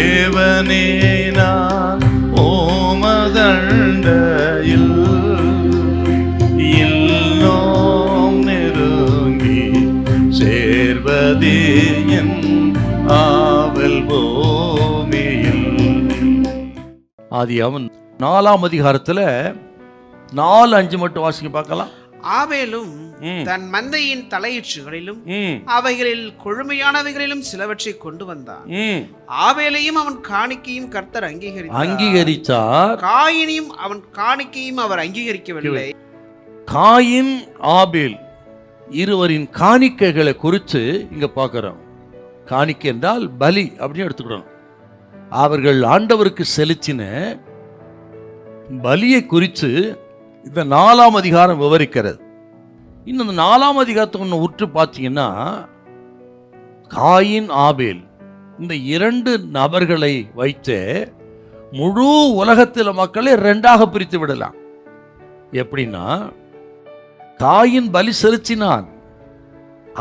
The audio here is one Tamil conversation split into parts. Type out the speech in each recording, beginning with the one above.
தேவனே நான் ஓமதண்டையில் இன்னும் நெருங்கி சேர்வதே என் ஆவல் பூமியில். ஆதியாகமம் 4ஆம் அதிகாரத்துல 4:5 மட்டும் வாசிக்க பார்க்கலாம். ஆபேலும் தன் மந்தையின் தலையீற்றுகளிலும் அவைகளில் கொழுமையானவைகளிலும் சிலவற்றை கொண்டு வந்தான். ஆபேலையும் அவன் காணிக்கையும் கர்த்தர் அங்கீகரித்தார். காயினையும் அவன் காணிக்கையும் அவர் அங்கீகரிக்கவில்லை. காயின் ஆபேல் இருவரின் காணிக்கைகளை குறித்து இங்க பார்க்கிறோம். காணிக்கை என்றால் பலி அப்படின்னு எடுத்துக்கணும். அவர்கள் ஆண்டவருக்கு செலுத்தின பலியை குறித்து இந்த 4ஆம் அதிகாரம் விவரிக்கிறது. இன்னும் இந்த 4ஆம் அதிகாரத்தை ஒன்று உற்று பார்த்தீங்கன்னா, காயின் ஆபேல் இந்த 2 நபர்களை வைத்து முழு உலகத்தில் மக்களை 2ஆக பிரித்து விடலாம். எப்படின்னா, காயின் பலி செலுத்தினான்,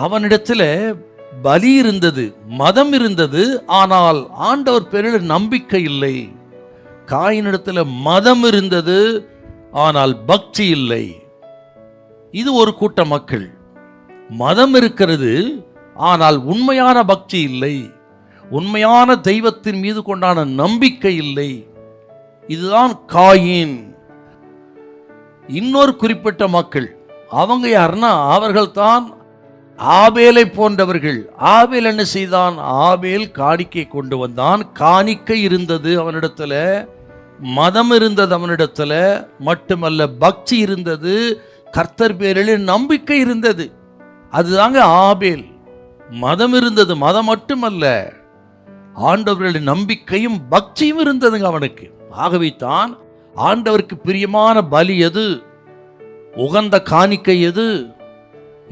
அவனிடத்தில் பலி இருந்தது, மதம் இருந்தது, ஆனால் ஆண்டவர் பேரில் நம்பிக்கை இல்லை. காயினிடத்தில் மதம் இருந்தது, ஆனால் பக்தி இல்லை. இது ஒரு கூட்ட மக்கள். மதம் இருக்கிறது, ஆனால் உண்மையான பக்தி இல்லை, உண்மையான தெய்வத்தின் மீது கொண்டான நம்பிக்கை இல்லை. இதுதான் காயின். இன்னொரு குறிப்பிட்ட மக்கள், அவங்க யாருன்னா அவர்கள் தான் ஆபேலை போன்றவர்கள். ஆபேல் என்ன செய்தான்? ஆபேல் காணிக்கை கொண்டு வந்தான். காணிக்கை இருந்தது அவனிடத்துல, மதம் இருந்தது அவனிடத்துல, மட்டுமல்ல பக்தி இருந்தது, கர்த்தர் பேரில் நம்பிக்கை இருந்தது. அதுதாங்க ஆபேல். மதம் இருந்தது, மதம் மட்டுமல்ல, ஆண்டவர்களுடைய நம்பிக்கையும் பக்தியும் இருந்ததுங்க அவனுக்கு. ஆகவே தான் ஆண்டவருக்கு பிரியமான பலி எது, உகந்த காணிக்கை எது,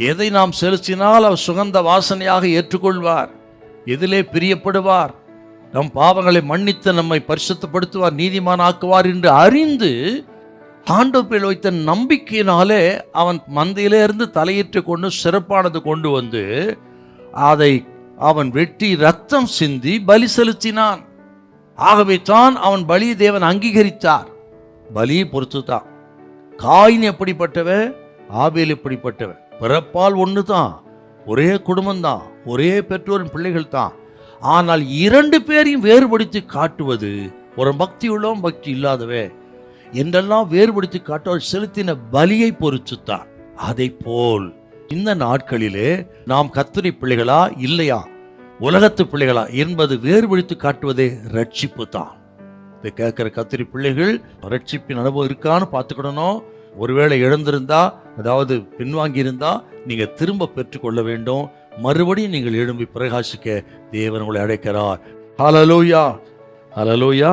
எதை நாம் செலுத்தினால் அவர் சுகந்த வாசனையாக ஏற்றுக்கொள்வார், எதிலே பிரியப்படுவார், நம் பாவங்களை மன்னித்து நம்மை பரிசுத்தப்படுத்துவார், நீதிமான் ஆக்குவார் என்று அறிந்து ஆண்டவர் பேரில் வைத்த நம்பிக்கையினாலே அவன் மந்தையிலே இருந்து தலையிட்டு கொண்டு சிறப்பானது கொண்டு வந்து அதை அவன் வெட்டி ரத்தம் சிந்தி பலி செலுத்தினான். ஆகவே தான் அவன் பலி தேவன் அங்கீகரித்தார். பலியை பொறுத்து தான். காயின் எப்படிப்பட்டவன், ஆபேல் எப்படிப்பட்டவன்? பிறப்பால் ஒன்று தான், ஒரே குடும்பம்தான், ஒரே பெற்றோரின் பிள்ளைகள் தான். ஆனால் 2 பேரையும் வேறுபடுத்தி காட்டுவது, ஒரு பக்தி உள்ளவன் பக்தி இல்லாதவே என்றெல்லாம் வேறுபடுத்தி காட்டுவர் செலுத்தின பலியை பொறுத்துத்தான். அதை போல் இந்த நாட்களிலே நாம் கர்த்தருடைய பிள்ளைகளா இல்லையா, உலகத்து பிள்ளைகளா என்பது வேறுபடுத்தி காட்டுவதே ரட்சிப்பு தான். இதை கேட்கிற கர்த்தருடைய பிள்ளைகள் ரட்சிப்பின் அனுபவம் இருக்கான்னு பார்த்துக்கிடணும். ஒருவேளை இழந்திருந்தா, அதாவது பின்வாங்கி இருந்தா, நீங்க திரும்ப பெற்றுக்கொள்ள வேண்டும். மறுபடியும் நீங்கள் எழும்பி பிரகாசிக்க தேவன் உங்களை அழைக்கிறார். ஹல்லேலூயா, ஹல்லேலூயா.